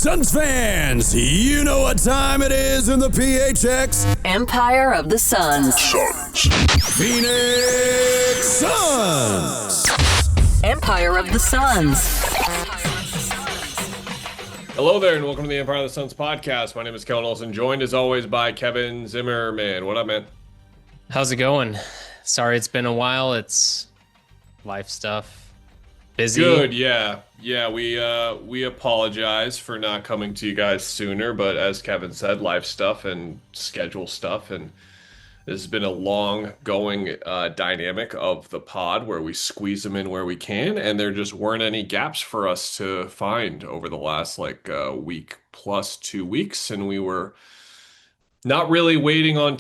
Suns fans, you know what time it is in the PHX. Empire of the Suns. Phoenix Suns. Empire of the Suns. Hello there, and welcome to the Empire of the Suns podcast. My name is Kellen Olson, joined as always by Kevin Zimmerman. What up, man? How's it going? Sorry it's been a while. It's life stuff. Busy. Good, yeah. Yeah, we apologize for not coming to you guys sooner, but as Kevin said, life stuff and schedule stuff, and this has been a long-going dynamic of the pod where we squeeze them in where we can, and there just weren't any gaps for us to find over the last week plus 2 weeks, and we were not really waiting on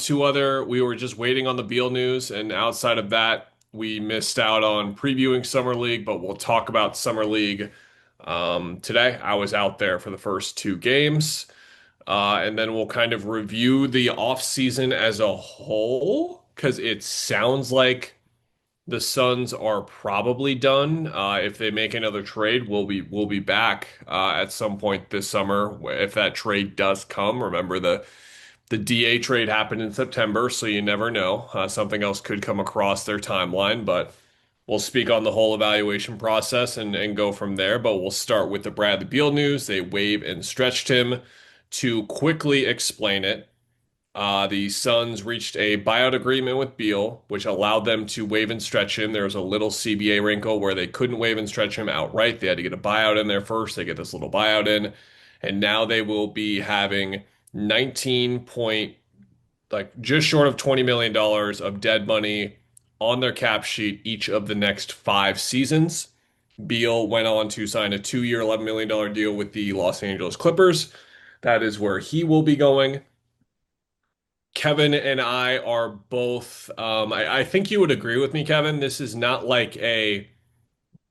we were just waiting on the Beal news, and outside of that, we missed out on previewing Summer League, but we'll talk about Summer League today. I was out there for the first 2 games, and then we'll kind of review the offseason as a whole, because it sounds like the Suns are probably done. If they make another trade, we'll be back at some point this summer if that trade does come. Remember, the DA trade happened in September, so you never know. Something else could come across their timeline, but we'll speak on the whole evaluation process and go from there. But we'll start with the Bradley Beal news. They waived and stretched him. To quickly explain it, the Suns reached a buyout agreement with Beal, which allowed them to waive and stretch him. There was a little CBA wrinkle where they couldn't waive and stretch him outright. They had to get a buyout in there first. They get this little buyout in, and now they will be having 19 point, just short of $20 million of dead money on their cap sheet each of the next 5 seasons. Beal went on to sign a 2-year, $11 million deal with the Los Angeles Clippers. That is where he will be going. Kevin and I are both, I think you would agree with me, Kevin. This is not like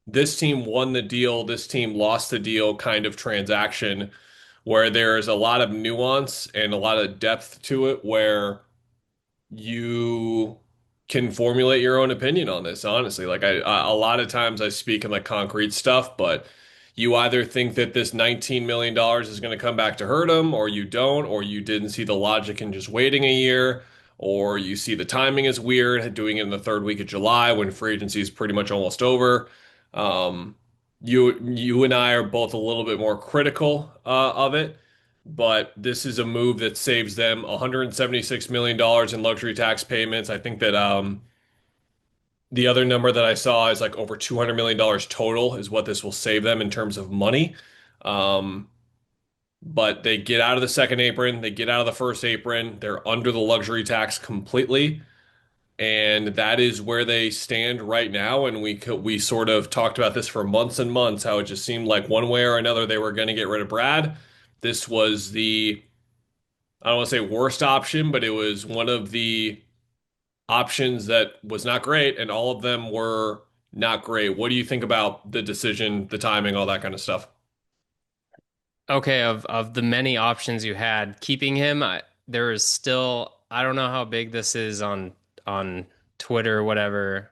this team won the deal, this team lost the deal kind of transaction, where there's a lot of nuance and a lot of depth to it where you can formulate your own opinion on this, honestly. A lot of times I speak in concrete stuff, but you either think that this $19 million is going to come back to hurt them, or you don't, or you didn't see the logic in just waiting a year, or you see the timing is weird, doing it in the 3rd week of July when free agency is pretty much almost over. You and I are both a little bit more critical of it, but this is a move that saves them $176 million in luxury tax payments. I think that the other number that I saw is over $200 million total is what this will save them in terms of money. But they get out of the second apron, they get out of the first apron, they're under the luxury tax completely. And that is where they stand right now. And we sort of talked about this for months and months, how it just seemed like one way or another they were going to get rid of Brad. This was I don't want to say worst option, but it was one of the options that was not great, and all of them were not great. What do you think about the decision, the timing, all that kind of stuff? Okay, of the many options you had, keeping him, there is still, I don't know how big this is on Twitter or whatever.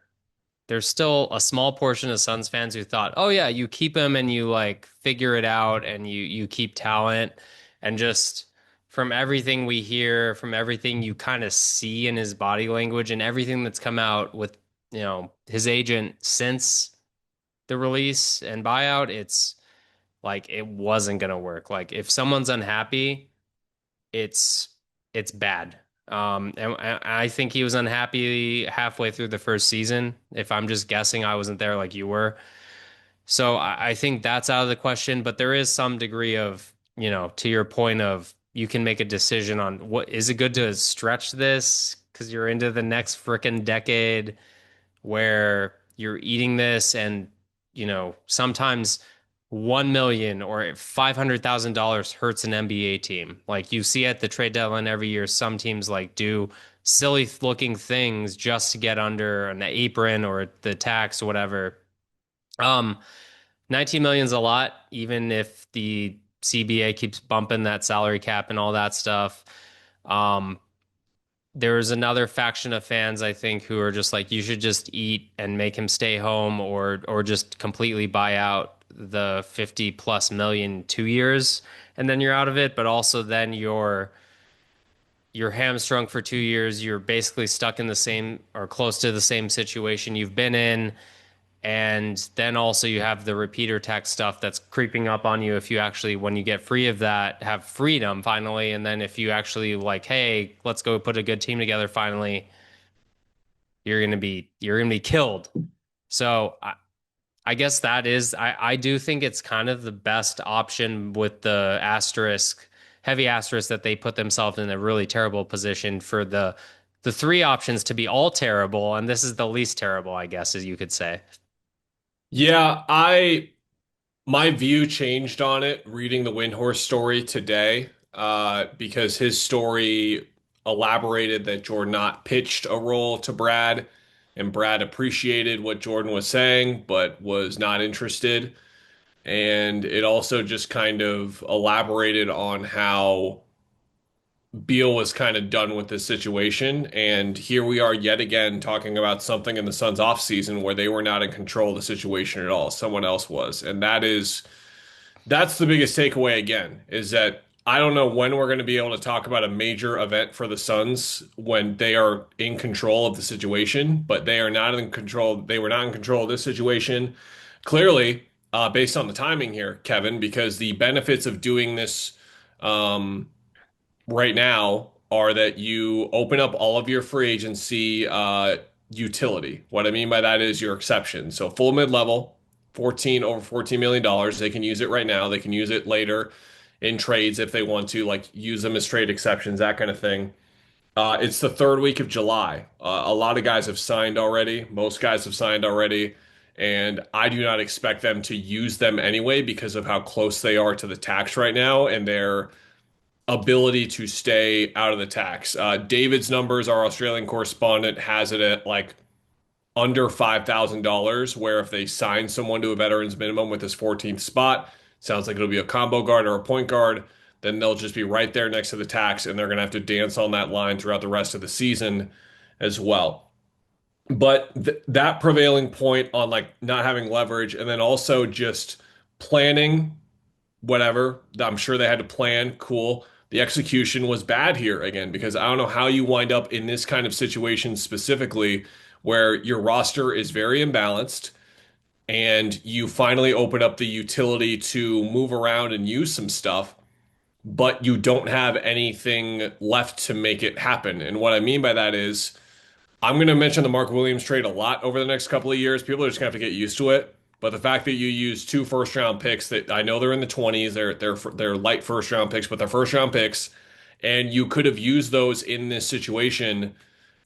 There's still a small portion of Suns fans who thought, oh yeah, you keep him and you figure it out and you keep talent. And just from everything we hear, from everything you kind of see in his body language and everything that's come out with, his agent since the release and buyout, it's it wasn't going to work. If someone's unhappy, it's bad. And I think he was unhappy halfway through the first season. If I'm just guessing, I wasn't there like you were. So I think that's out of the question, but there is some degree of, to your point of, you can make a decision on what is it good to stretch this because you're into the next frickin' decade where you're eating this, and sometimes $1 million or $500,000 hurts an NBA team. You see at the trade deadline every year, some teams do silly looking things just to get under an apron or the tax or whatever. 19 million is a lot, even if the CBA keeps bumping that salary cap and all that stuff. There's another faction of fans, I think, who are just you should just eat and make him stay home or just completely buy out the 50 plus million 2 years and then you're out of it, but also then you're hamstrung for 2 years. You're basically stuck in the same or close to the same situation you've been in. And then also you have the repeater tax stuff that's creeping up on you if you actually, when you get free of that, have freedom finally. And then if you actually like, hey, let's go put a good team together finally, you're gonna be killed. So I guess that is I do think it's kind of the best option with the heavy asterisk that they put themselves in a really terrible position for the three options to be all terrible, and this is the least terrible, I guess, as you could say. Yeah, I my view changed on it reading the Windhorse story today, because his story elaborated that Jordan not pitched a role to Brad, and Brad appreciated what Jordan was saying, but was not interested. And it also just kind of elaborated on how Beal was kind of done with this situation. And here we are yet again talking about something in the Suns offseason where they were not in control of the situation at all. Someone else was. And that's the biggest takeaway again, is that I don't know when we're going to be able to talk about a major event for the Suns when they are in control of the situation, but they are not in control. They were not in control of this situation. Clearly, based on the timing here, Kevin, because the benefits of doing this right now are that you open up all of your free agency utility. What I mean by that is your exception. So full mid-level, 14 over $14 million. They can use it right now. They can use it later in trades if they want to, like use them as trade exceptions, that kind of thing. It's the third week of July. A lot of guys have signed already. Most guys have signed already. And I do not expect them to use them anyway because of how close they are to the tax right now and their ability to stay out of the tax. David's numbers, our Australian correspondent, has it at like under $5,000, where if they sign someone to a veterans minimum with his 14th spot, sounds like it'll be a combo guard or a point guard, then they'll just be right there next to the tax, and they're going to have to dance on that line throughout the rest of the season as well. But that prevailing point on like not having leverage and then also just planning, whatever, I'm sure they had to plan, cool. The execution was bad here again, because I don't know how you wind up in this kind of situation specifically where your roster is very imbalanced and you finally open up the utility to move around and use some stuff, but you don't have anything left to make it happen. And what I mean by that is I'm going to mention the Mark Williams trade a lot over the next couple of years. People are just going to have to get used to it. But the fact that you use two first round picks that I know they're in the 20s, they're light first round picks, but they're first round picks, and you could have used those in this situation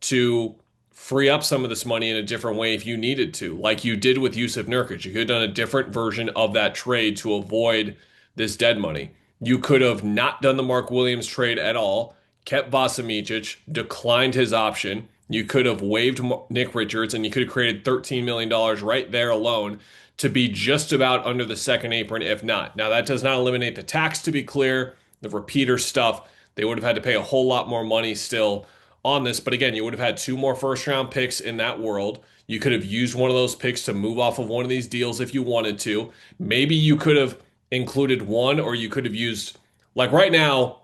to free up some of this money in a different way if you needed to, like you did with Yusuf Nurkic. You could have done a different version of that trade to avoid this dead money. You could have not done the Mark Williams trade at all, kept Vasiljevic, declined his option. You could have waived Nick Richards, and you could have created $13 million right there alone to be just about under the second apron, if not. Now, that does not eliminate the tax, to be clear, the repeater stuff. They would have had to pay a whole lot more money still on this. But again, you would have had two more first round picks in that world. You could have used one of those picks to move off of one of these deals if you wanted to. Maybe you could have included one, or you could have used, like right now,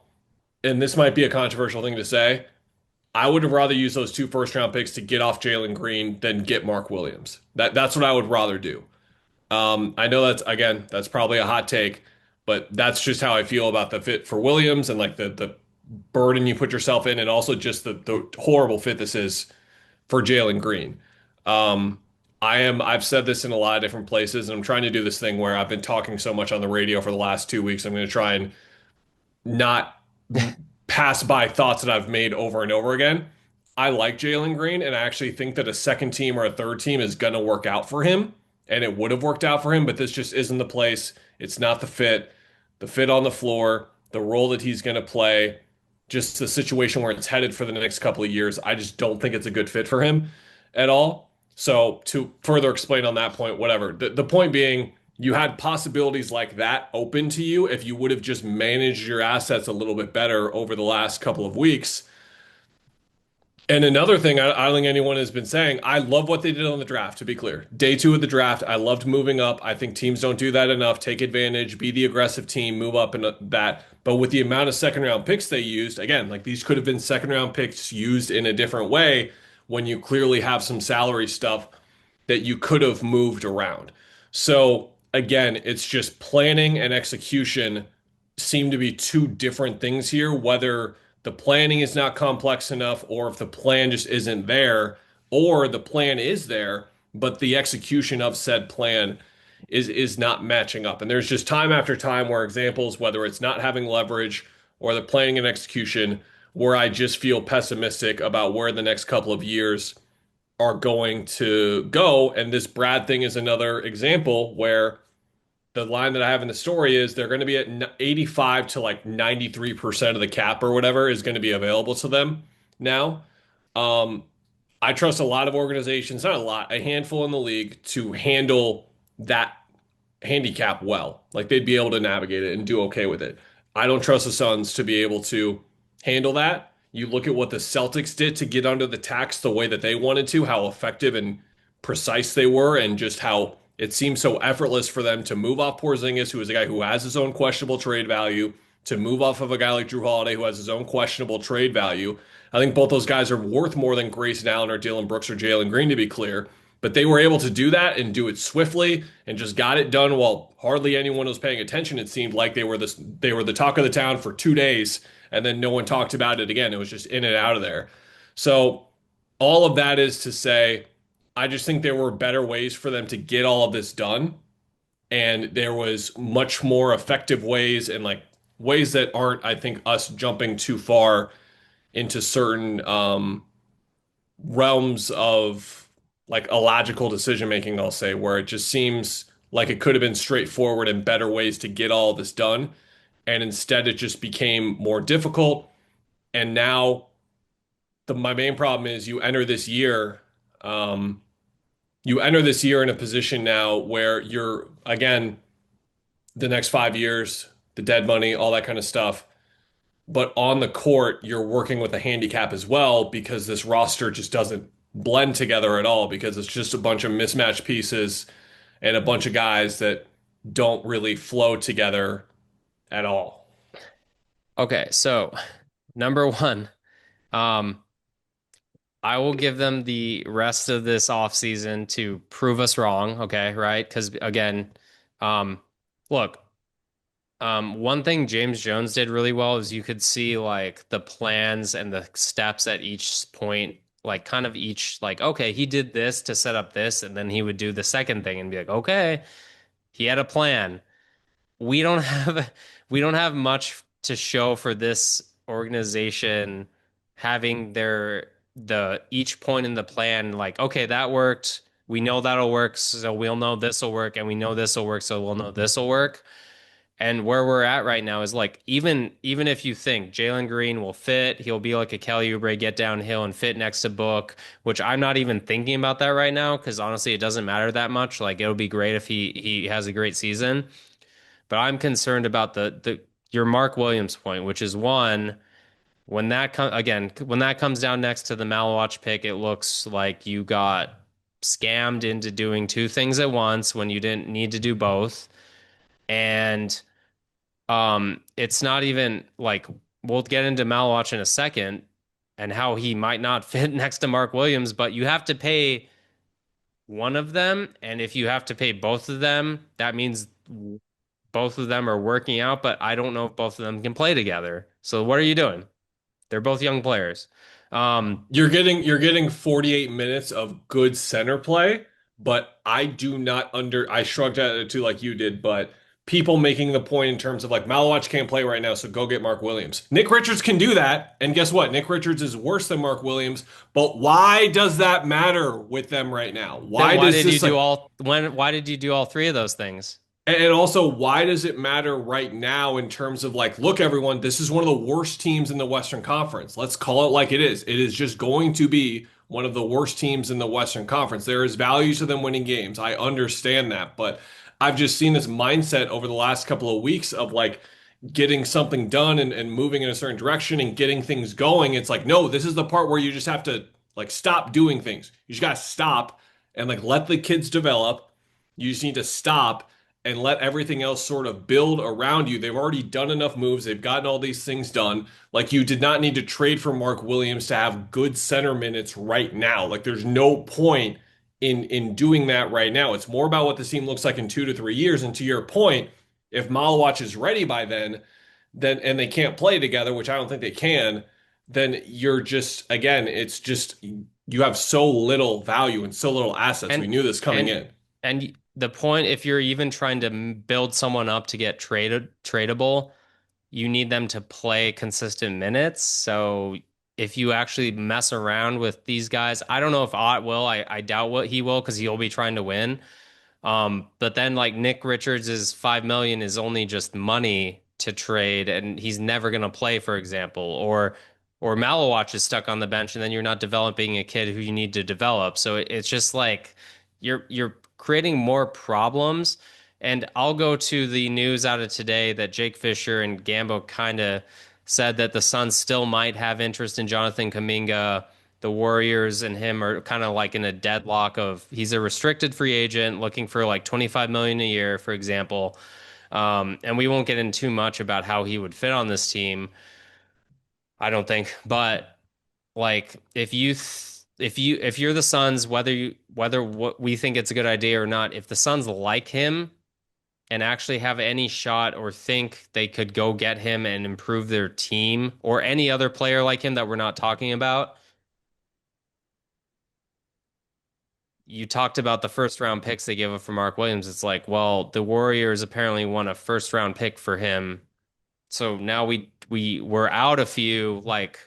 and this might be a controversial thing to say, I would have rather used those two first round picks to get off Jalen Green than get Mark Williams. That's what I would rather do. I know that's probably a hot take, but that's just how I feel about the fit for Williams and like the burden you put yourself in, and also just the horrible fit this is for Jalen Green. I've said this in a lot of different places, and I'm trying to do this thing where I've been talking so much on the radio for the last 2 weeks. I'm going to try and not pass by thoughts that I've made over and over again. I like Jalen Green, and I actually think that a second team or a third team is going to work out for him, and it would have worked out for him, but this just isn't the place. It's not the fit on the floor, the role that he's going to play, just the situation where it's headed for the next couple of years. I just don't think it's a good fit for him at all. So to further explain on that point, whatever. The point being, you had possibilities like that open to you if you would have just managed your assets a little bit better over the last couple of weeks. And another thing I don't think anyone has been saying, I love what they did on the draft, to be clear. Day two of the draft, I loved moving up. I think teams don't do that enough. Take advantage, be the aggressive team, move up and that. But with the amount of second round picks they used, again, like these could have been second round picks used in a different way when you clearly have some salary stuff that you could have moved around. So again, it's just planning and execution seem to be two different things here, whether the planning is not complex enough or if the plan just isn't there, or the plan is there, but the execution of said plan is not matching up. And there's just time after time where examples, whether it's not having leverage or the planning and execution, where I just feel pessimistic about where the next couple of years are going to go. And this Brad thing is another example where the line that I have in the story is they're going to be at 85 to like 93% of the cap or whatever is going to be available to them now. Um, I trust a lot of organizations, not a lot, a handful in the league to handle that handicap well. Like they'd be able to navigate it and do okay with it. I don't trust the Suns to be able to handle that. You look at what the Celtics did to get under the tax the way that they wanted to, how effective and precise they were, and just how it seems so effortless for them to move off Porzingis, who is a guy who has his own questionable trade value, to move off of a guy like Drew Holiday, who has his own questionable trade value. I think both those guys are worth more than Grayson Allen or Dylan Brooks or Jalen Green, to be clear. But they were able to do that and do it swiftly and just got it done while hardly anyone was paying attention. It seemed like they were the talk of the town for 2 days, and then no one talked about it again. It was just in and out of there. So all of that is to say, I just think there were better ways for them to get all of this done. And there was much more effective ways and like ways that aren't, I think, us jumping too far into certain realms of like illogical decision making, I'll say, where it just seems like it could have been straightforward and better ways to get all this done. And instead it just became more difficult. And now my main problem is you enter this year in a position now where you're, again, the next 5 years, the dead money, all that kind of stuff. But on the court, you're working with a handicap as well because this roster just doesn't blend together at all because it's just a bunch of mismatched pieces and a bunch of guys that don't really flow together at all. Okay, so number one, um, I will give them the rest of this offseason to prove us wrong, okay, right? Because again, look, one thing James Jones did really well is you could see like the plans and the steps at each point, like kind of each, like, okay, he did this to set up this, and then he would do the second thing and be like, okay, he had a plan. We don't have we don't have much to show for this organization having the each point in the plan like, okay, that worked. We know that'll work, so we'll know this will work, and we know this will work, so we'll know this will work. And where we're at right now is like even if you think Jalen Green will fit, he'll be like a Kelly Oubre, get downhill and fit next to Book, which I'm not even thinking about that right now because honestly, it doesn't matter that much. Like it'll be great if he has a great season, but I'm concerned about the your Mark Williams point, which is one. When that comes down next to the Malwatch pick, it looks like you got scammed into doing two things at once when you didn't need to do both. And it's not even like we'll get into Malwatch in a second and how he might not fit next to Mark Williams, but you have to pay one of them. And if you have to pay both of them, that means both of them are working out, but I don't know if both of them can play together. So what are you doing? They're both young players. You're getting 48 minutes of good center play, but I shrugged at it too like you did, but people making the point in terms of like Malwatch can't play right now, so go get Mark Williams. Nick Richards can do that, and guess what? Nick Richards is worse than Mark Williams, but why does that matter with them right now? Why did you do all three of those things? And also, why does it matter right now in terms of like, look, everyone, this is one of the worst teams in the Western Conference. Let's call it like it is. It is just going to be one of the worst teams in the Western Conference. There is value to them winning games. I understand that, but I've just seen this mindset over the last couple of weeks of like, getting something done and moving in a certain direction and getting things going. It's like, no, this is the part where you just have to like stop doing things. You just gotta stop and like let the kids develop. You just need to stop and let everything else sort of build around you. They've already done enough moves. They've gotten all these things done. Like you did not need to trade for Mark Williams to have good center minutes right now. Like there's no point in doing that right now. It's more about what the team looks like in 2 to 3 years. And to your point, if Malawach is ready by then and they can't play together, which I don't think they can, then you're just again, it's just you have so little value and so little assets. We And knew this coming and in. and the point, if you're even trying to build someone up to get tradable, you need them to play consistent minutes. So if you actually mess around with these guys, I don't know if Ott will. I doubt what he will because he'll be trying to win. But then like Nick Richards is 5 million is only just money to trade, and he's never gonna play, for example, or Malawach is stuck on the bench, and then you're not developing a kid who you need to develop. So it's just like you're creating more problems. And I'll go to the news out of today that Jake Fisher and Gambo kind of said that the Suns still might have interest in Jonathan Kuminga. The Warriors and him are kind of like in a deadlock of he's a restricted free agent looking for like 25 million a year, for example. And we won't get into too much about how he would fit on this team, I don't think. But like if you're the Suns, whether what we think it's a good idea or not, if the Suns like him and actually have any shot or think they could go get him and improve their team or any other player like him that we're not talking about. You talked about the first round picks they gave up for Mark Williams. It's like, well, the Warriors apparently won a first round pick for him. So now we're out a few. Like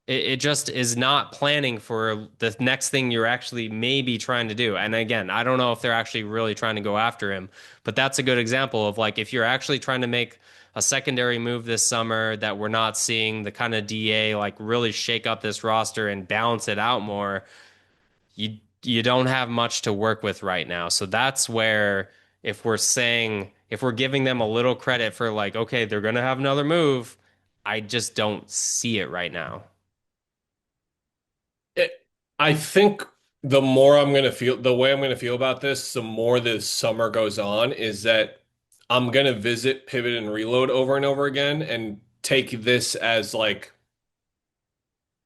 it just is not planning for the next thing you're actually maybe trying to do. And again, I don't know if they're actually really trying to go after him, but that's a good example of like if you're actually trying to make a secondary move this summer that we're not seeing the kind of DA like really shake up this roster and balance it out more, you don't have much to work with right now. So that's where if we're giving them a little credit for like, okay, they're going to have another move, I just don't see it right now. It, I think the way I'm gonna feel about this, the more this summer goes on, is that I'm gonna visit pivot and reload over and over again and take this as like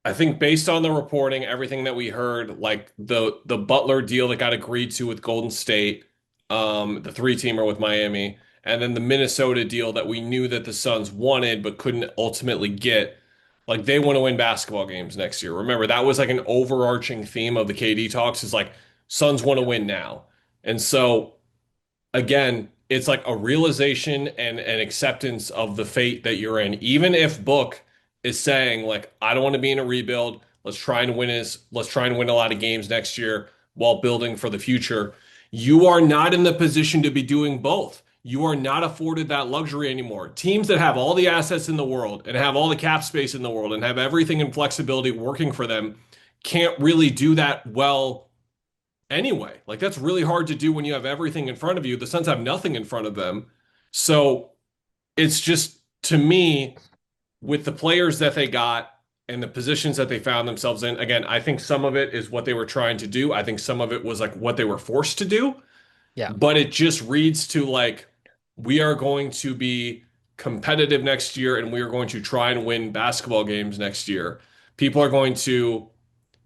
I think based on the reporting, everything that we heard, like the Butler deal that got agreed to with Golden State, the three-teamer with Miami, and then the Minnesota deal that we knew that the Suns wanted but couldn't ultimately get. Like they want to win basketball games next year. Remember, that was like an overarching theme of the KD talks is like Suns want to win now. And so again, it's like a realization and an acceptance of the fate that you're in. Even if Book is saying like, I don't want to be in a rebuild. Let's try and win a lot of games next year while building for the future. You are not in the position to be doing both. You are not afforded that luxury anymore. Teams that have all the assets in the world and have all the cap space in the world and have everything in flexibility working for them can't really do that well anyway. Like that's really hard to do when you have everything in front of you. The Suns have nothing in front of them. So it's just to me, with the players that they got and the positions that they found themselves in, again, I think some of it is what they were trying to do. I think some of it was like what they were forced to do. Yeah. But it just reads to like we are going to be competitive next year and we are going to try and win basketball games next year. People are going to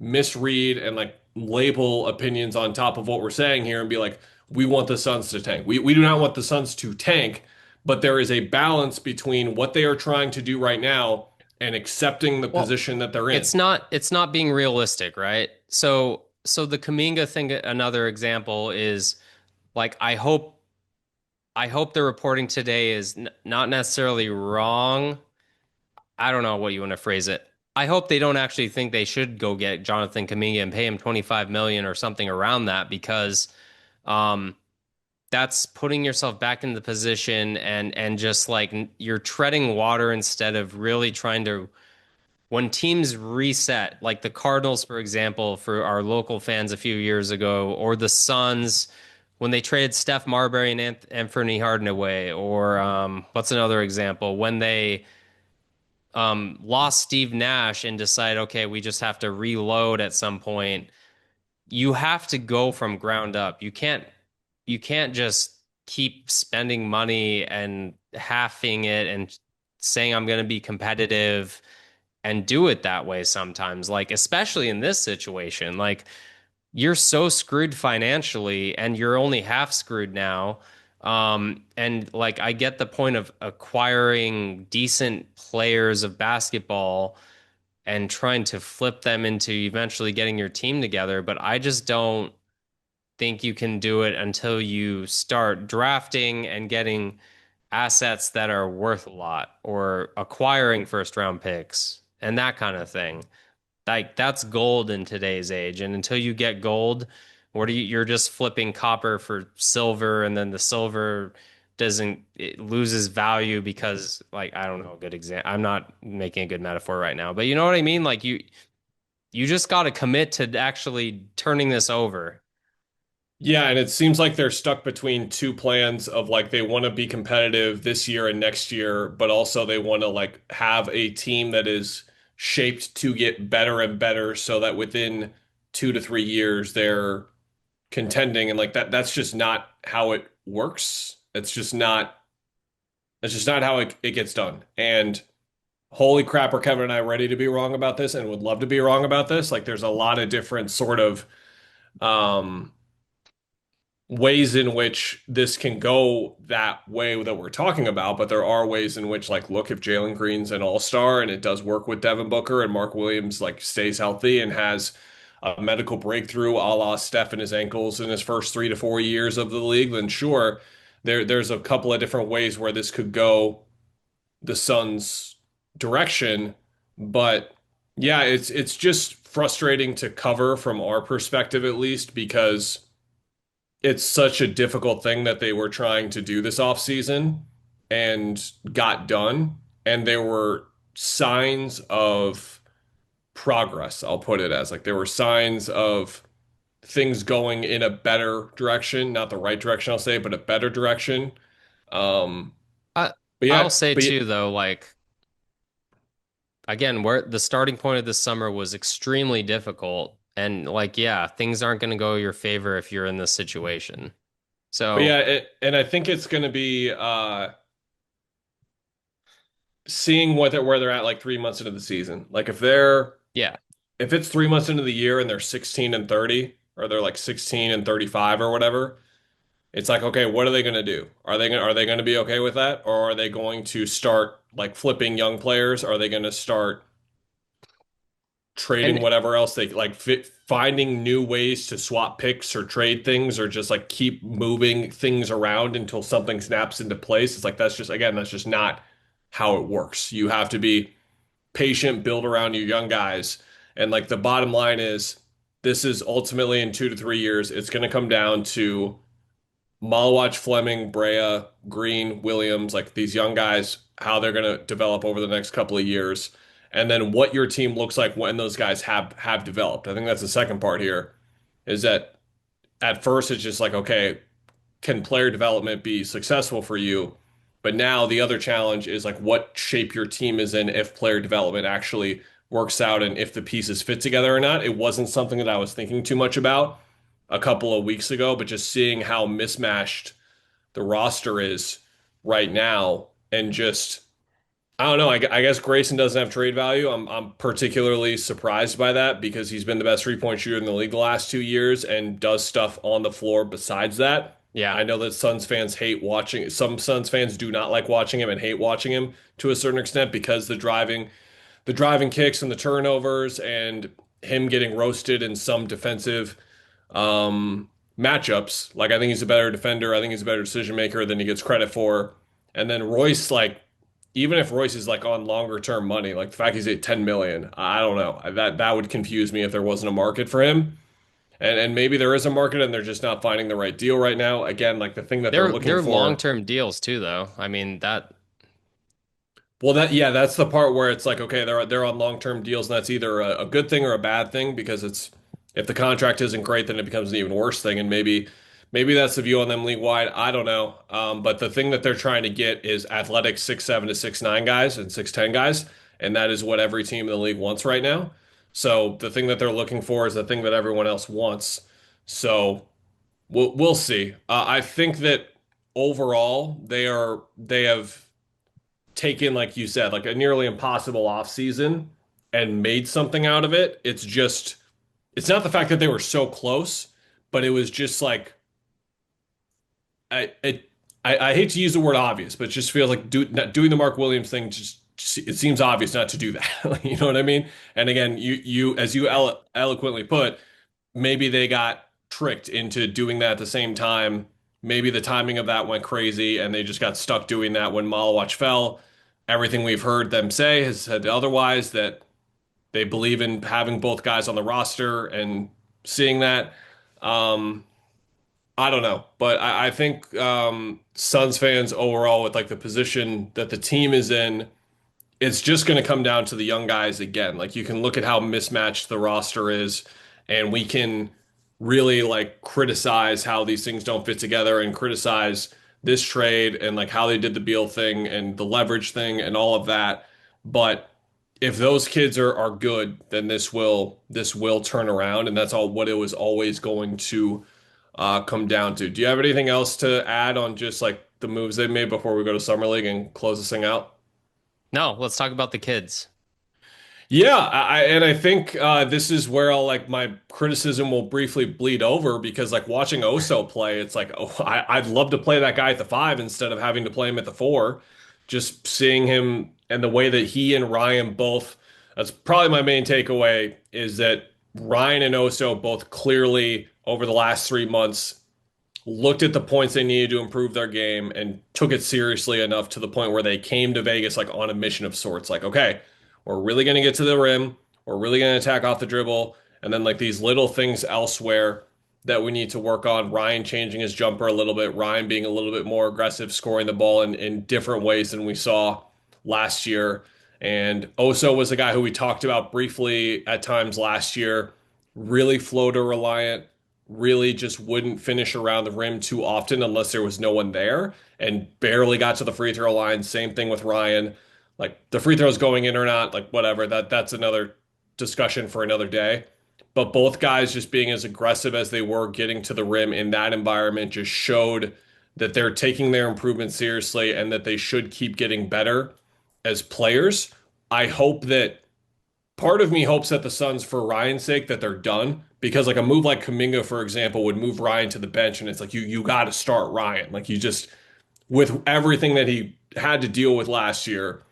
misread and like label opinions on top of what we're saying here and be like, we want the Suns to tank. We do not want the Suns to tank, but there is a balance between what they are trying to do right now and accepting the Well, position that they're in. it's not being realistic, right? So the Kaminga thing, another example is like I hope the reporting today is not necessarily wrong. I don't know what you want to phrase it. I hope they don't actually think they should go get Jonathan Kaminga and pay him 25 million or something around that because um that's putting yourself back in the position and just like you're treading water instead of really trying to when teams reset, like the Cardinals, for example, for our local fans a few years ago, or the Suns when they traded Steph Marbury and Anthony Harden away, or what's another example? When they lost Steve Nash and decide, okay, we just have to reload at some point. You have to go from ground up. You can't just keep spending money and halving it and saying I'm going to be competitive and do it that way sometimes. Like especially in this situation, like you're so screwed financially and you're only half screwed now. And like I get the point of acquiring decent players of basketball and trying to flip them into eventually getting your team together, but I just don't think you can do it until you start drafting and getting assets that are worth a lot or acquiring first round picks and that kind of thing. Like that's gold in today's age. And until you get gold, you're just flipping copper for silver and then the silver doesn't it loses value because like I don't know a good example. I'm not making a good metaphor right now, but you know what I mean? Like you just got to commit to actually turning this over. Yeah, and it seems like they're stuck between two plans of like they want to be competitive this year and next year, but also they want to like have a team that is shaped to get better and better so that within 2 to 3 years they're contending and like that's just not how it works. It's just not how it gets done. And holy crap, are Kevin and I ready to be wrong about this and would love to be wrong about this. Like there's a lot of different sort of um ways in which this can go that way that we're talking about, but there are ways in which, like, look, if Jalen Green's an all-star and it does work with Devin Booker and Mark Williams, like, stays healthy and has a medical breakthrough a la Steph in his ankles in his first 3 to 4 years of the league, then sure, there's a couple of different ways where this could go the Suns' direction, but yeah, it's just frustrating to cover from our perspective at least because it's such a difficult thing that they were trying to do this offseason and got done. And there were signs of progress, I'll put it as like there were signs of things going in a better direction, not the right direction, I'll say, but a better direction. Um, I but I'll yeah, say but yeah, too though, like again, where the starting point of this summer was extremely difficult. And like, yeah, things aren't going to go your favor if you're in this situation. but So, yeah, and I think it's going to be seeing where they're at like 3 months into the season. Like yeah. if it's 3 months into the year and they're 16 and 30, or they're like 16 and 35 or whatever, it's like, okay, what are they going to do? Are they going to be okay with that? Or are they going to start like flipping young players? Are they going to start trading And whatever else they like finding new ways to swap picks or trade things or just like keep moving things around until something snaps into place? It's like that's just not how it works. You have to be patient, build around your young guys. And like the bottom line is this is ultimately in 2 to 3 years, it's going to come down to Malwatch, Fleming, Brea, Green, Williams, like these young guys, how they're going to develop over the next couple of years. And then what your team looks like when those guys have developed. I think that's the second part here is that at first it's just like, okay, can player development be successful for you? But now the other challenge is like what shape your team is in if player development actually works out and if the pieces fit together or not. It wasn't something that I was thinking too much about a couple of weeks ago, but just seeing how mismatched the roster is right now and just I don't know. I guess Grayson doesn't have trade value. I'm particularly surprised by that because he's been the best three-point shooter in the league the last 2 years and does stuff on the floor besides that. yeah. I know that Suns fans hate watching. Some Suns fans do not like watching him and hate watching him to a certain extent because the driving kicks and the turnovers and him getting roasted in some defensive matchups. Like I think he's a better defender. I think he's a better decision maker than he gets credit for. And then Royce, like even if Royce is like on longer term money, like the fact he's at 10 million, I don't know. That would confuse me if there wasn't a market for him. And maybe there is a market and they're just not finding the right deal right now. Again, like the thing that they're looking They're for. long-term deals too though. I mean, that Well, that's the part where it's like, okay, they're on long-term deals, and that's either a good thing or a bad thing because it's if the contract isn't great, then it becomes an even worse thing, and Maybe that's the view on them league wide. I don't know. But the thing that they're trying to get is athletic 6'7" to 6'9" guys and 6'10" guys, and that is what every team in the league wants right now. So the thing that they're looking for is the thing that everyone else wants. So we'll see. I think that overall they have taken, like you said, like a nearly impossible offseason and made something out of it. It's not the fact that they were so close, but it was just like I it I hate to use the word obvious, but it just feels like doing the Mark Williams thing just it seems obvious not to do that. You know what I mean? And again, you as you eloquently put, maybe they got tricked into doing that at the same time. Maybe the timing of that went crazy and they just got stuck doing that when Malawach fell. Everything we've heard them say has said otherwise, that they believe in having both guys on the roster and seeing that. Um, I don't know, but I think Suns fans overall, with like the position that the team is in, it's just going to come down to the young guys again. Like you can look at how mismatched the roster is, and we can really like criticize how these things don't fit together and criticize this trade and like how they did the Beal thing and the leverage thing and all of that. But if those kids are good, then this will turn around, and that's all what it was always going to come down to. Do you have anything else to add on just like the moves they made before we go to Summer League and close this thing out? No, let's talk about the kids. Yeah, I think this is where I'll like my criticism will briefly bleed over, because like watching Oso play, it's like, oh, I'd love to play that guy at the five instead of having to play him at the four. Just seeing him and the way that he and Ryan both, that's probably my main takeaway, is that Ryan and Oso both clearly over the last 3 months looked at the points they needed to improve their game and took it seriously enough to the point where they came to Vegas like on a mission of sorts. Like, okay, we're really going to get to the rim. We're really going to attack off the dribble. And then like these little things elsewhere that we need to work on. Ryan changing his jumper a little bit. Ryan being a little bit more aggressive, scoring the ball in different ways than we saw last year. And Oso was a guy who we talked about briefly at times last year. Really floater reliant, really just wouldn't finish around the rim too often unless there was no one there, and barely got to the free throw line. Same thing with Ryan. Like the free throws going in or not, like whatever, that's another discussion for another day. But both guys just being as aggressive as they were getting to the rim in that environment just showed that they're taking their improvement seriously and that they should keep getting better as players. I hope that part of me hopes that the Suns, for Ryan's sake, that they're done, because like a move like Kuminga, for example, would move Ryan to the bench, and it's like you got to start Ryan. Like you just, with everything that he had to deal with last year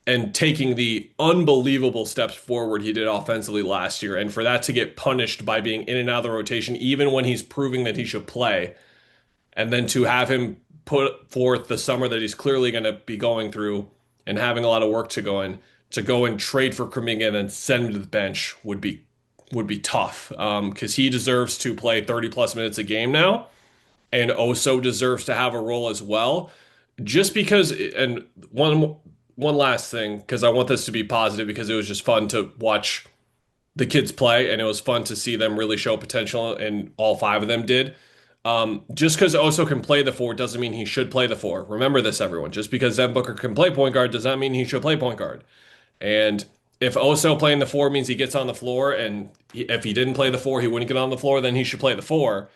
and taking the unbelievable steps forward he did offensively last year, and for that to get punished by being in and out of the rotation even when he's proving that he should play, and then to have him put forth the summer that he's clearly going to be going through and having a lot of work to go and trade for Kuminga and then send him to the bench would be tough, because he deserves to play 30 plus minutes a game now, and also deserves to have a role as well. Just because, and one last thing, because I want this to be positive, because it was just fun to watch the kids play, and it was fun to see them really show potential, and all five of them did. Just because Oso can play the four doesn't mean he should play the four. Remember this, everyone. Just because Devin Booker can play point guard does not mean he should play point guard. And if Oso playing the four means he gets on the floor, and if he didn't play the four, he wouldn't get on the floor, then he should play the four.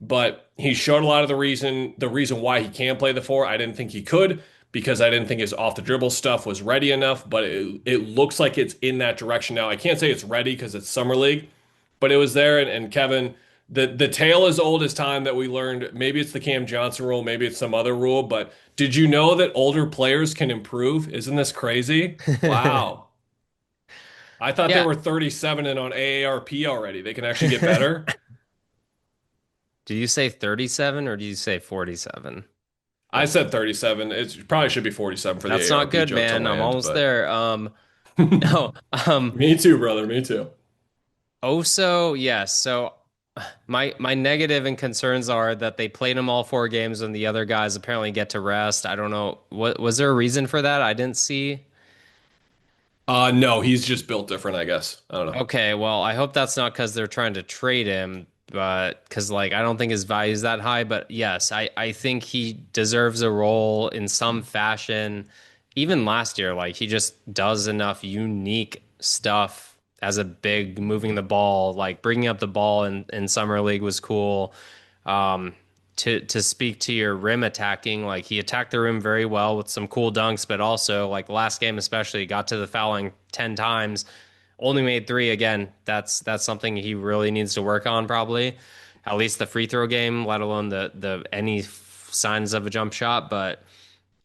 But he showed a lot of the reason why he can play the four. I didn't think he could, because I didn't think his off the dribble stuff was ready enough, but it looks like it's in that direction now. I can't say it's ready because it's summer league, but it was there. And Kevin, the tale as old as time that we learned, maybe it's the Cam Johnson rule, maybe it's some other rule, but did you know that older players can improve? Isn't this crazy? Wow. I thought they Yeah. were 37 and on AARP already. They can actually get better. Did you say 37 or did you say 47? I said 37. It probably should be 47 for the That's not AARP good, joke to man. I'm land, almost but there. No, me too, brother. Me too. Oso, yes. So my negative and concerns are that they played him all 4 games and the other guys apparently get to rest. I don't know. What was there a reason for that? I didn't see. No, he's just built different, I guess. I don't know. Okay, well, I hope that's not because they're trying to trade him. but because like I don't think his value is that high. But yes, I think he deserves a role in some fashion. Even last year, like he just does enough unique stuff as a big moving the ball, like bringing up the ball in summer league was cool. Um, to speak to your rim attacking, like he attacked the rim very well with some cool dunks, but also like last game especially got to the fouling 10 times, only made three. Again, that's something he really needs to work on probably, at least the free throw game, let alone the any signs of a jump shot. But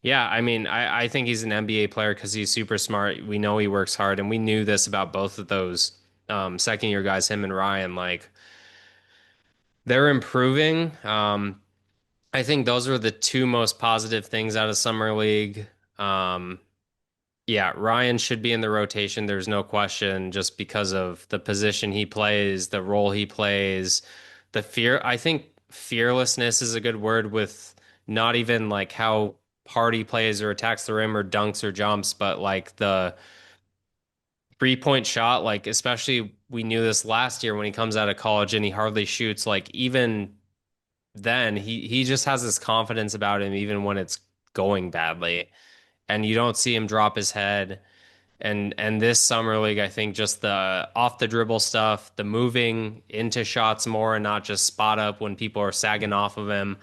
yeah, I mean, I think he's an NBA player because he's super smart. We know he works hard, and we knew this about both of those second year guys, him and Ryan. Like they're improving. I think those were the two most positive things out of summer league. Um, yeah, Ryan should be in the rotation. There's no question, just because of the position he plays, the role he plays, the fear. I think fearlessness is a good word with not even like how hard he plays or attacks the rim or dunks or jumps, but like the 3-point shot. Like, especially we knew this last year when he comes out of college and he hardly shoots. Like, even then, he just has this confidence about him, even when it's going badly, and you don't see him drop his head. And this summer league, I think just the off the dribble stuff, the moving into shots more and not just spot up when people are sagging off of him.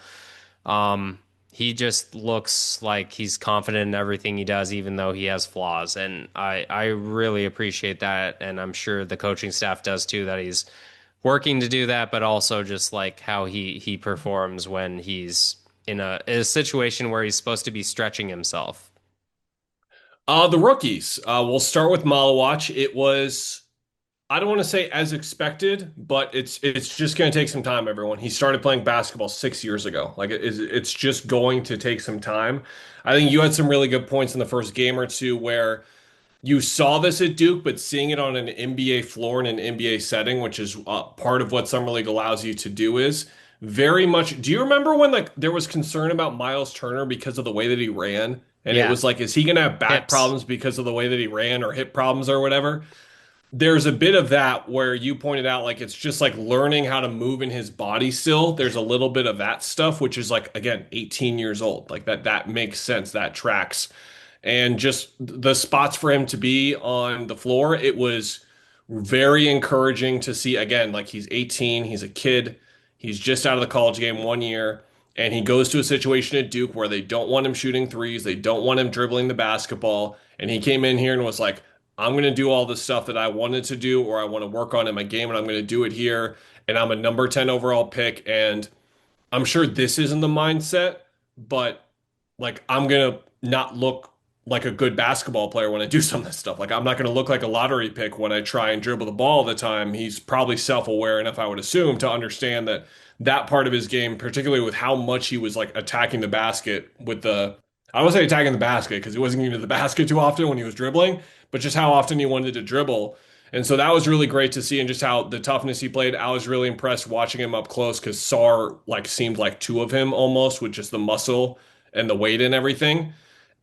He just looks like he's confident in everything he does, even though he has flaws. And I really appreciate that. And I'm sure the coaching staff does too, that he's working to do that, but also just like how he performs when he's in a situation where he's supposed to be stretching himself. The rookies. We'll start with Malawach. It was, I don't want to say as expected, but it's just going to take some time, everyone. He started playing basketball 6 years ago. Like it's just going to take some time. I think you had some really good points in the first game or two where you saw this at Duke, but seeing it on an NBA floor in an NBA setting, which is part of what Summer League allows you to do, is very much. Do you remember when like there was concern about Miles Turner because of the way that he ran? And it Yeah, was like, is he going to have back hips. problems because of the way that he ran or hip problems or whatever? There's a bit of that where you pointed out, like, it's just like learning how to move in his body still. There's a little bit of that stuff, which is like, again, 18 years old. Like that makes sense. That tracks. And just the spots for him to be on the floor, it was very encouraging to see. Again, like he's 18, he's a kid, he's just out of the college game 1 year, and he goes to a situation at Duke where they don't want him shooting threes, they don't want him dribbling the basketball, and he came in here and was like, I'm going to do all the stuff that I wanted to do or I want to work on in my game, and I'm going to do it here. And I'm a number 10 overall pick, and I'm sure this isn't the mindset, but like I'm gonna not look like a good basketball player when I do some of this stuff. Like I'm not gonna look like a lottery pick when I try and dribble the ball all the time. He's probably self-aware enough, I would assume, to understand that that part of his game, particularly with how much he was like attacking the basket with the, I don't say attacking the basket because he wasn't getting to the basket too often when he was dribbling, but just how often he wanted to dribble. And so that was really great to see, and just how the toughness he played. I was really impressed watching him up close because Sar like seemed like two of him almost with just the muscle and the weight and everything.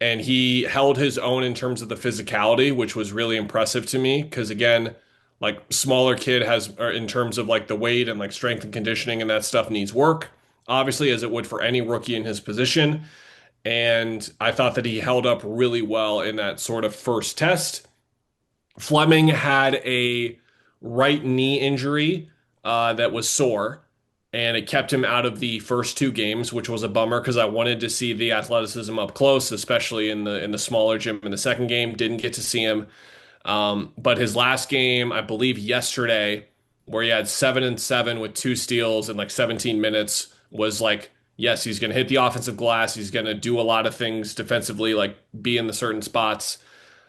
And he held his own in terms of the physicality, which was really impressive to me. Because again, like smaller kid has, or in terms of like the weight and like strength and conditioning and that stuff needs work, obviously, as it would for any rookie in his position. And I thought that he held up really well in that sort of first test. Fleming had a right knee injury that was sore, and it kept him out of the first two games, which was a bummer because I wanted to see the athleticism up close, especially in the smaller gym. In the second game, didn't get to see him. But his last game, I believe yesterday, where he had 7 and 7 with 2 steals in like 17 minutes, was like, yes, he's going to hit the offensive glass. He's going to do a lot of things defensively, like be in the certain spots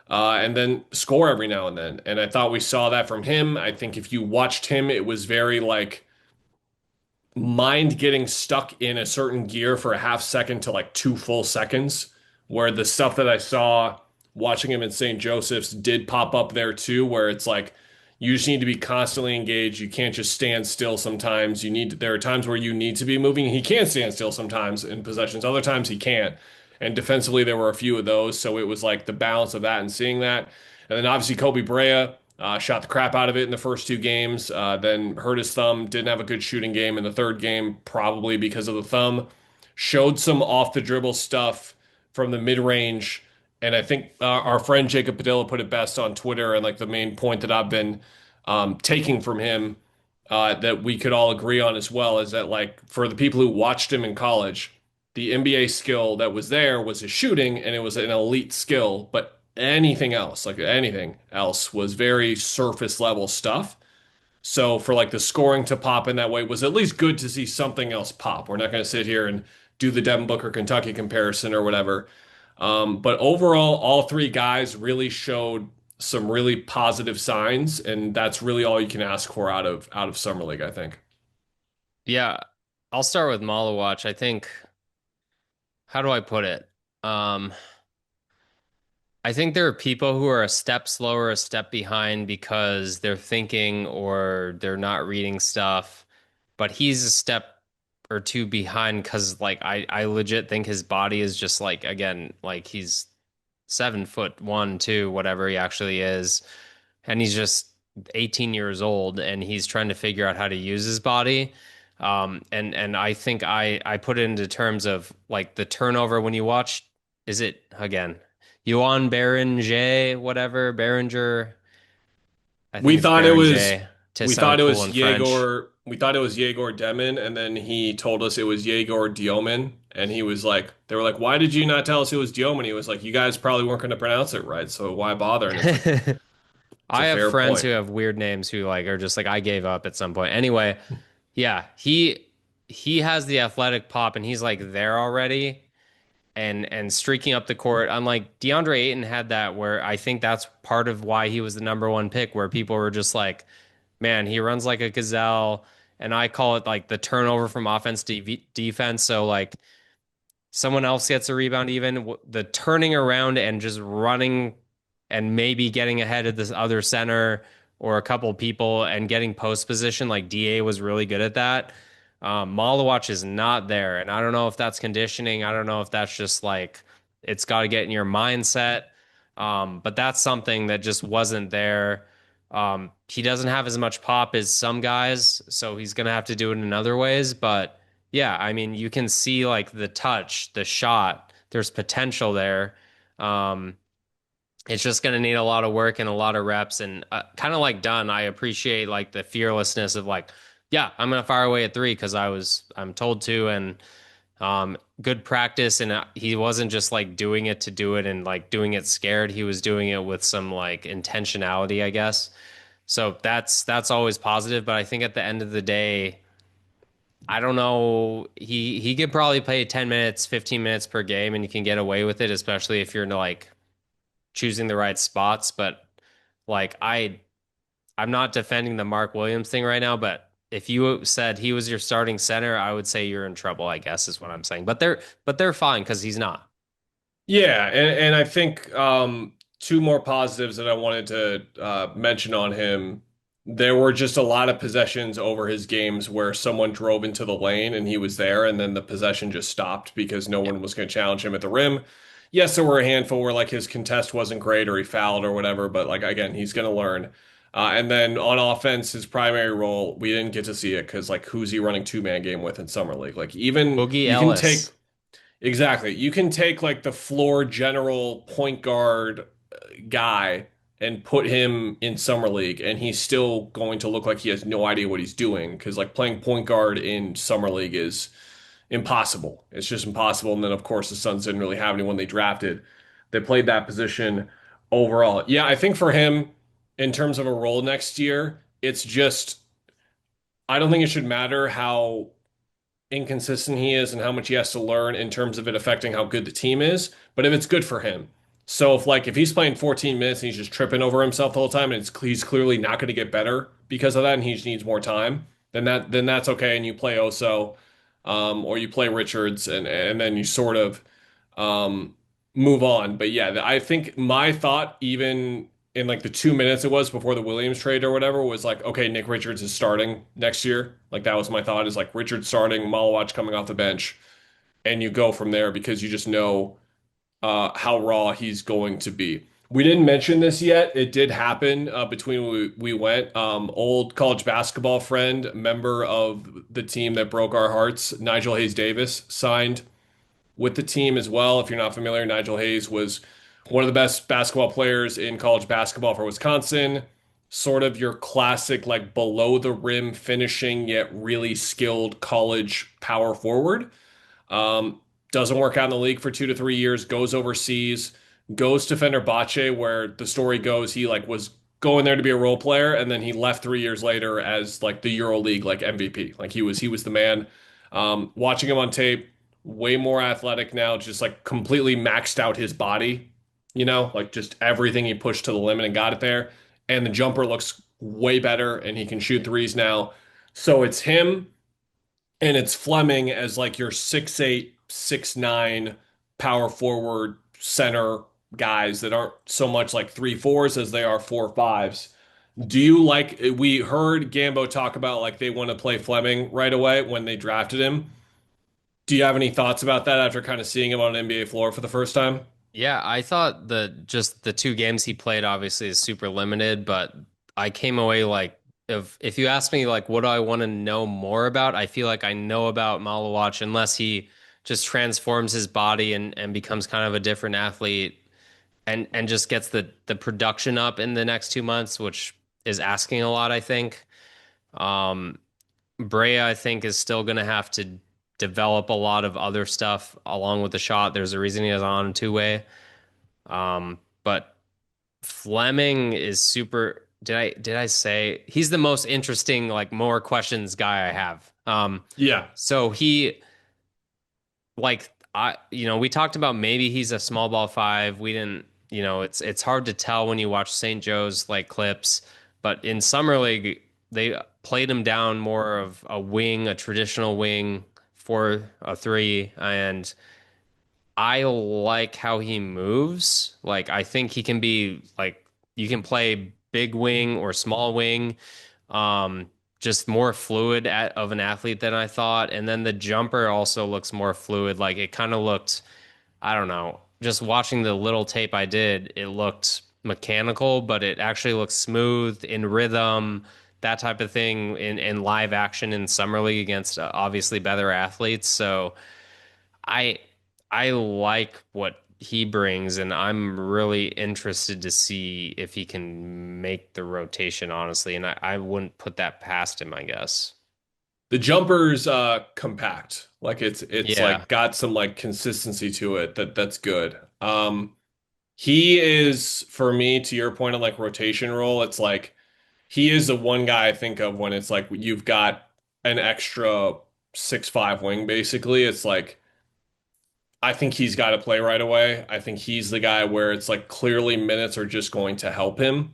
and then score every now and then. And I thought we saw that from him. I think if you watched him, it was very like mind getting stuck in a certain gear for a half second to like 2 full seconds, where the stuff that I saw watching him in St. Joseph's did pop up there too, where it's like you just need to be constantly engaged. You can't just stand still sometimes. There are times where you need to be moving. He can stand still sometimes in possessions, other times he can't. And defensively, there were a few of those. So it was like the balance of that and seeing that. And then obviously Kobe Brea, Shot the crap out of it in the first two games, then hurt his thumb, didn't have a good shooting game in the third game, probably because of the thumb. Showed some off the dribble stuff from the mid range. And I think our friend Jacob Padilla put it best on Twitter. And like the main point that I've been taking from him that we could all agree on as well is that, like, for the people who watched him in college, the NBA skill that was there was his shooting, and it was an elite skill. But anything else, like anything else, was very surface level stuff. So for like the scoring to pop in that way was at least good to see something else pop. We're not going to sit here and do the Devin Booker Kentucky comparison or whatever. But overall, all three guys really showed some really positive signs, and that's really all you can ask for out of summer league, I think. Yeah, I'll start with Malawatch. I think, how do I put it? Um, I think there are people who are a step slower, a step behind because they're thinking or they're not reading stuff. But he's a step or two behind because, like, I legit think his body is just like, again, like he's 7 foot one, two, whatever he actually is. And he's just 18 years old and he's trying to figure out how to use his body. And I think I put it into terms of like the turnover when you watch, is it again? Yuan Berenger, whatever, Berenger. I think We it's thought it was Berenger to we sound thought it cool was in French. Yegor Demon, and then he told us it was Yegor Dioman, and he was like, they were like, why did you not tell us it was Dioman? He was like, you guys probably weren't going to pronounce it right, so why bother? And it's like, it's a I have fair friends point. who have weird names who like are just like I gave up at some point. Anyway, yeah, he has the athletic pop and he's like there already and streaking up the court. Unlike DeAndre Ayton had that where I think that's part of why he was the number one pick, where people were just like, man, he runs like a gazelle. And I call it like the turnover from offense to defense. So like someone else gets a rebound, even the turning around and just running and maybe getting ahead of this other center or a couple people and getting post position. Like DA was really good at that. Malawatch is not there. And I don't know if that's conditioning. I don't know if that's just like it's got to get in your mindset. But that's something that just wasn't there. He doesn't have as much pop as some guys, so he's going to have to do it in other ways. But yeah, I mean, you can see like the touch, the shot, there's potential there. Um, it's just going to need a lot of work and a lot of reps. And kind of like Dunn, I appreciate like the fearlessness of like, yeah, I'm going to fire away at three because I'm told to. And good practice. And he wasn't just like doing it to do it and like doing it scared. He was doing it with some like intentionality, I guess. So that's always positive. But I think at the end of the day, I don't know. He could probably play 10 minutes, 15 minutes per game, and you can get away with it, especially if you're like choosing the right spots. But like I'm not defending the Mark Williams thing right now, but if you said he was your starting center, I would say you're in trouble, I guess is what I'm saying. But they're fine because he's not. Yeah, and I think two more positives that I wanted to mention on him. There were just a lot of possessions over his games where someone drove into the lane and he was there, and then the possession just stopped because no Yeah. one was going to challenge him at the rim. Yes, there were a handful where like his contest wasn't great or he fouled or whatever, but like again, he's going to learn. And then on offense, his primary role, we didn't get to see it because like who's he running two-man game with in summer league? Like even Boogie you can take Ellis. exactly. You can take like the floor general point guard guy and put him in summer league, and he's still going to look like he has no idea what he's doing because like playing point guard in summer league is impossible. It's just impossible. And then of course the Suns didn't really have anyone they drafted. They played that position overall. Yeah, I think for him in terms of a role next year, it's just I don't think it should matter how inconsistent he is and how much he has to learn in terms of it affecting how good the team is, but if it's good for him. So if he's playing 14 minutes and he's just tripping over himself the whole time and he's clearly not going to get better because of that and he just needs more time, then that's okay and you play Oso or you play Richards and then you sort of um, move on. But yeah, I think my thought even in like the 2 minutes it was before the Williams trade or whatever was like, okay, Nick Richards is starting next year. Like that was my thought is like Richards starting, Malawatch coming off the bench, and you go from there because you just know how raw he's going to be. We didn't mention this yet. It did happen between we went. Old college basketball friend, member of the team that broke our hearts, Nigel Hayes Davis, signed with the team as well. If you're not familiar, Nigel Hayes was one of the best basketball players in college basketball for Wisconsin. Sort of your classic, like below the rim finishing, yet really skilled college power forward. Doesn't work out in the league for 2 to 3 years, goes overseas, goes to Fenerbahce, where the story goes he like was going there to be a role player, and then he left 3 years later as like the EuroLeague like MVP. Like he was the man. Watching him on tape, way more athletic now, just like completely maxed out his body, like just everything he pushed to the limit and got it there. And the jumper looks way better, and he can shoot threes now. So it's him and it's Fleming as like your 6'8", 6'9" power forward center guys that aren't so much like 3-4s as they are 4-5s. Do you like, we heard Gambo talk about like they want to play Fleming right away when they drafted him. Do you have any thoughts about that after kind of seeing him on an NBA floor for the first time? Yeah, I thought just the 2 games he played obviously is super limited, but I came away like if you ask me like what do I want to know more about, I feel like I know about Malawach unless he just transforms his body and becomes kind of a different athlete and just gets the production up in the next 2 months, which is asking a lot, I think. Um, Brea, I think, is still going to have to develop a lot of other stuff along with the shot. There's a reason he is on 2-way. But Fleming is super. Did I say he's the most interesting, like more questions guy I have? Yeah. So he like we talked about maybe he's a small ball five. We didn't, it's hard to tell when you watch St. Joe's like clips, but in summer league they played him down more of a wing, a traditional wing for a three, and I like how he moves. Like I think he can be like you can play big wing or small wing. Just more fluid of an athlete than I thought. And then the jumper also looks more fluid. Like it kind of looked, I don't know, just watching the little tape I did, it looked mechanical, but it actually looks smooth in rhythm, that type of thing in live action in summer league against obviously better athletes. So I I like what he brings, and I'm really interested to see if he can make the rotation, honestly. And I wouldn't put that past him, I guess. The jumper's compact. Like it's Yeah. like got some like consistency to it that's good. He is for me to your point on like rotation role, it's like he is the one guy I think of when it's like you've got an extra 6'5" wing basically. It's like I think he's got to play right away. I think he's the guy where it's like clearly minutes are just going to help him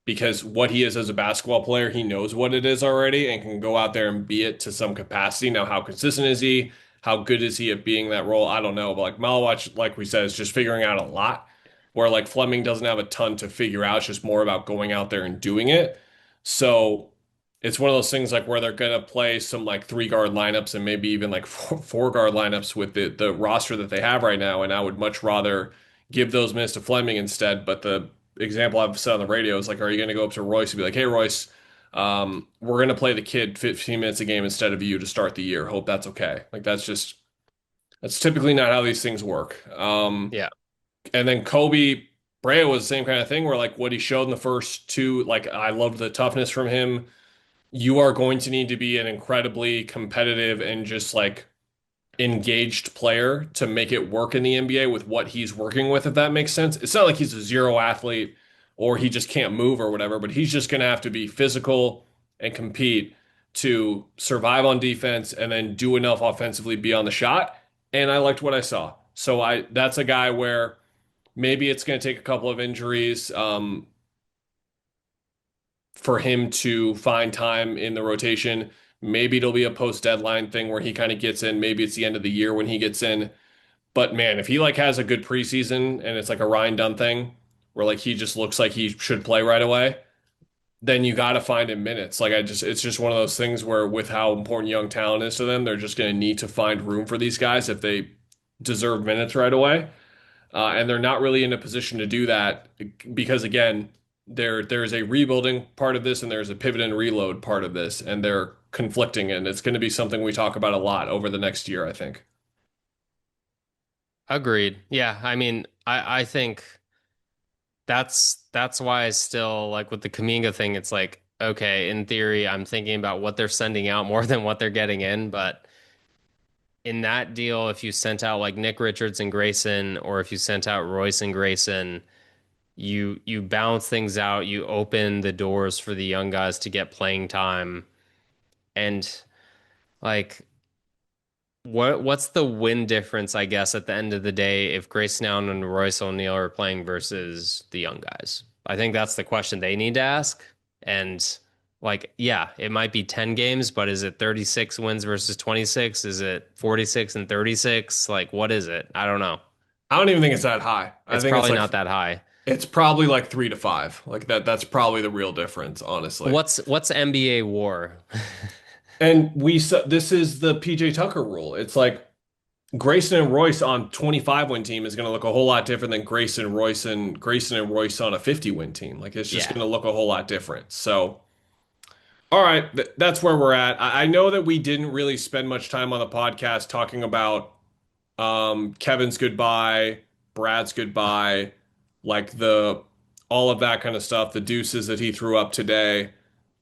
because what he is as a basketball player, he knows what it is already and can go out there and be it to some capacity. Now, how consistent is he? How good is he at being that role? I don't know. But like Malawach, like we said, is just figuring out a lot. Where like Fleming doesn't have a ton to figure out. It's just more about going out there and doing it. So it's one of those things like where they're gonna play some like three guard lineups and maybe even like four guard lineups with the roster that they have right now. And I would much rather give those minutes to Fleming instead. But the example I've said on the radio is like, are you gonna go up to Royce and be like, hey Royce, we're gonna play the kid 15 minutes a game instead of you to start the year. Hope that's okay. Like that's typically not how these things work. Yeah. And then Kobe Brea was the same kind of thing where like what he showed in the first two, like I loved the toughness from him. You are going to need to be an incredibly competitive and just like engaged player to make it work in the NBA with what he's working with, if that makes sense. It's not like he's a zero athlete or he just can't move or whatever, but he's just going to have to be physical and compete to survive on defense and then do enough offensively beyond the shot. And I liked what I saw. So that's a guy where maybe it's going to take a couple of injuries. For him to find time in the rotation. Maybe it'll be a post deadline thing where he kind of gets in. Maybe it's the end of the year when he gets in. But man, if he like has a good preseason and it's like a Ryan Dunn thing where like he just looks like he should play right away, then you got to find him minutes. It's just one of those things where with how important young talent is to them, they're just going to need to find room for these guys if they deserve minutes right away. and they're not really in a position to do that because again, there's a rebuilding part of this and there's a pivot and reload part of this, and they're conflicting, and it's going to be something we talk about a lot over the next year, I think. Agreed. Yeah, I mean, I think that's why I still like with the Kaminga thing, it's like, okay, in theory, I'm thinking about what they're sending out more than what they're getting in, but in that deal, if you sent out like Nick Richards and Grayson, or if you sent out Royce and Grayson, you balance things out, you open the doors for the young guys to get playing time. And like what's the win difference, I guess, at the end of the day if Grayson Allen and Royce O'Neal are playing versus the young guys? I think that's the question they need to ask. And like, yeah, it might be 10 games, but is it 36 wins versus 26? Is it 46 and 36? Like, what is it? I don't know. I don't even think it's that high. I It's think it's probably like not that high. it's probably like 3 to 5. Like that's probably the real difference, honestly. What's NBA WAR? And this is the PJ Tucker rule. It's like Grayson and Royce on 25-win team is going to look a whole lot different than Grayson and Royce on a 50-win team. Like it's just Yeah. going to look a whole lot different. So, all right, that's where we're at. I know that we didn't really spend much time on the podcast talking about Kevin's goodbye, Brad's goodbye, like the all of that kind of stuff, the deuces that he threw up today.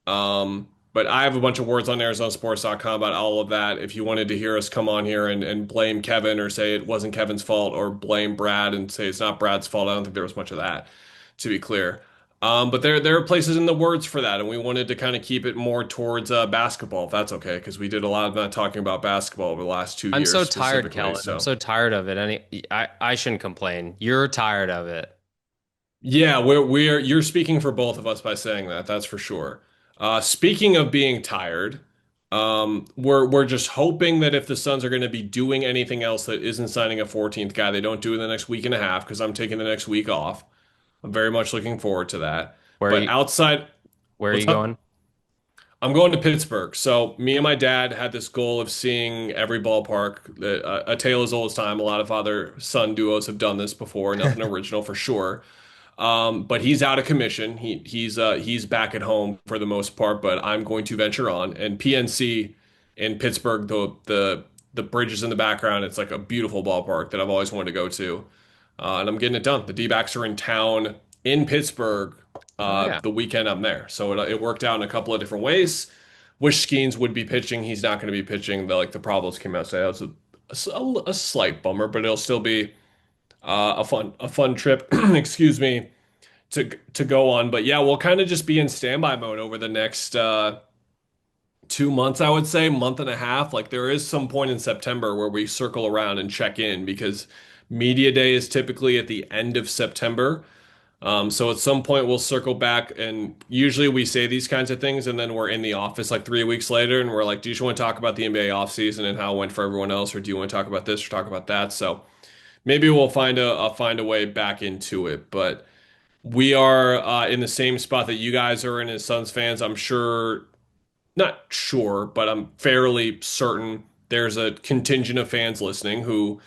But I have a bunch of words on ArizonaSports.com about all of that. If you wanted to hear us come on here and blame Kevin or say it wasn't Kevin's fault or blame Brad and say it's not Brad's fault, I don't think there was much of that, to be clear. But there are places in the words for that, and we wanted to kind of keep it more towards basketball, if that's okay, because we did a lot of not talking about basketball over the last 2 I'm years so tired, specifically. Kellen. I'm So so tired of it. I shouldn't complain. You're tired of it. yeah, you're speaking for both of us by saying that. That's for sure. Speaking of being tired, we're just hoping that if the Suns are going to be doing anything else that isn't signing a 14th guy, they don't do it in the next week and a half because I'm taking the next week off. I'm very much looking forward to that. Where are But you outside, where are what's you up? going? I'm going to Pittsburgh. So me and my dad had this goal of seeing every ballpark. A tale as old as time. A lot of father son duos have done this before. Nothing original for sure. But he's out of commission. He's back at home for the most part, but I'm going to venture on. And PNC in Pittsburgh, the bridges in the background, it's like a beautiful ballpark that I've always wanted to go to. And I'm getting it done. The D-backs are in town in Pittsburgh Oh yeah. the weekend I'm there. So it worked out in a couple of different ways. Wish Skeens would be pitching. He's not going to be pitching. The problems came out. So it's a slight bummer, but it'll still be a fun trip. Excuse me to go on. But yeah, we'll kind of just be in standby mode over the next 2 months, I would say, month and a half. Like there is some point in September where we circle around and check in because media day is typically at the end of September. So at some point we'll circle back and usually we say these kinds of things and then we're in the office like 3 weeks later and we're like, do you just want to talk about the NBA offseason and how it went for everyone else, or do you want to talk about this or talk about that? So maybe we'll find a way back into it, but we are in the same spot that you guys are in as Suns fans. I'm sure, not sure, but I'm fairly certain there's a contingent of fans listening who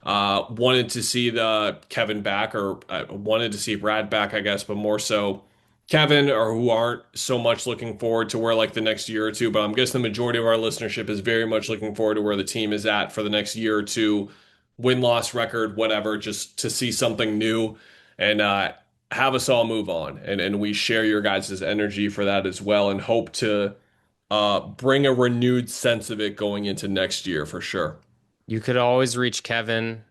wanted to see the Kevin back or wanted to see Brad back, I guess, but more so Kevin, or who aren't so much looking forward to where like the next year or two. But I'm guessing the majority of our listenership is very much looking forward to where the team is at for the next year or two, win-loss record, whatever, just to see something new and have us all move on. And we share your guys' energy for that as well and hope to bring a renewed sense of it going into next year for sure. You could always reach Kevin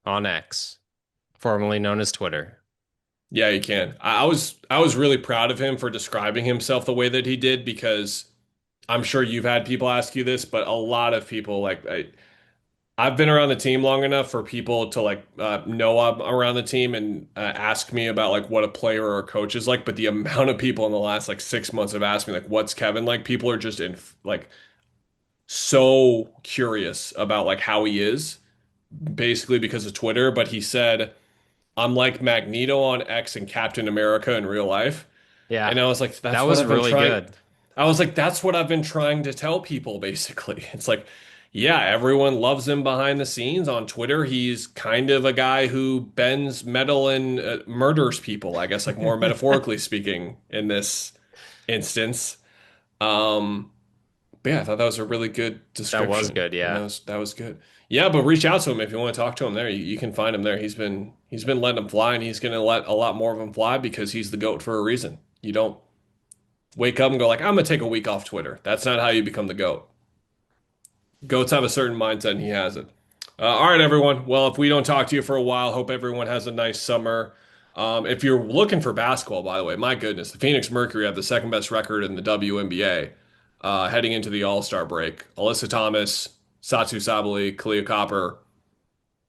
on X, formerly known as Twitter. Yeah, you can. I was really proud of him for describing himself the way that he did because I'm sure you've had people ask you this, but a lot of people like I've been around the team long enough for people to like know I'm around the team and ask me about like what a player or a coach is like. But the amount of people in the last like 6 months have asked me like, "What's Kevin like?" People are just in like so curious about like how he is, basically because of Twitter. But he said, "I'm like Magneto on X and Captain America in real life," Yeah. and I was like, That "That's what was I've been really trying." good. I was like, "That's what I've been trying to tell people." Basically, it's like Yeah, everyone loves him behind the scenes on Twitter. He's kind of a guy who bends metal and murders people, I guess, like more metaphorically speaking in this instance. Um, but yeah, I thought that was a really good That was description. good, And yeah. that was good. Yeah, but reach out to him if you want to talk to him there. You can find him there. He's been letting them fly, and he's going to let a lot more of them fly because he's the GOAT for a reason. You don't wake up and go like, I'm gonna take a week off Twitter. That's not how you become the GOAT. Goats have a certain mindset, and he has it. All right, everyone. Well, if we don't talk to you for a while, hope everyone has a nice summer. If you're looking for basketball, by the way, my goodness, the Phoenix Mercury have the second best record in the WNBA heading into the All-Star break. Alyssa Thomas, Satsu Sabali, Kalia Copper,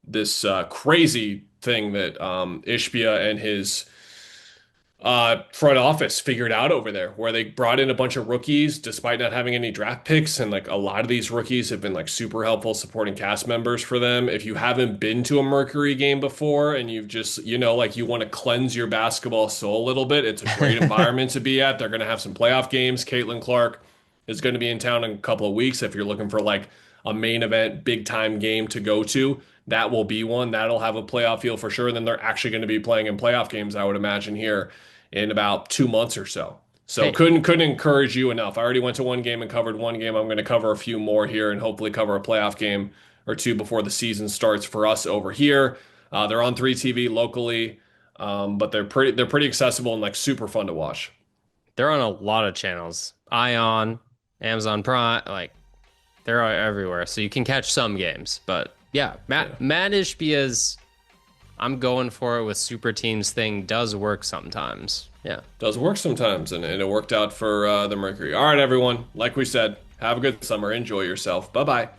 this crazy thing that Ishbia and his front office figured out over there, where they brought in a bunch of rookies despite not having any draft picks, and like a lot of these rookies have been like super helpful supporting cast members for them. If you haven't been to a Mercury game before and you've just, like you want to cleanse your basketball soul a little bit, it's a great environment to be at. They're going to have some playoff games. Caitlin Clark is going to be in town in a couple of weeks. If you're looking for like a main event, big time game to go to, that will be one that'll have a playoff feel for sure. Then they're actually going to be playing in playoff games, I would imagine, here in about 2 months or so. So Hey, couldn't encourage you enough. I already went to one game and covered one game. I'm going to cover a few more here and hopefully cover a playoff game or two before the season starts for us over here. They're on 3TV locally, but they're pretty accessible and like super fun to watch. they're on a lot of channels. Ion, Amazon Prime, like they're everywhere. So you can catch some games. But yeah, Matt Ishbia's I'm going for it with super teams thing does work sometimes. Yeah. Does work sometimes, and it worked out for the Mercury. All right, everyone. Like we said, have a good summer. Enjoy yourself. Bye bye.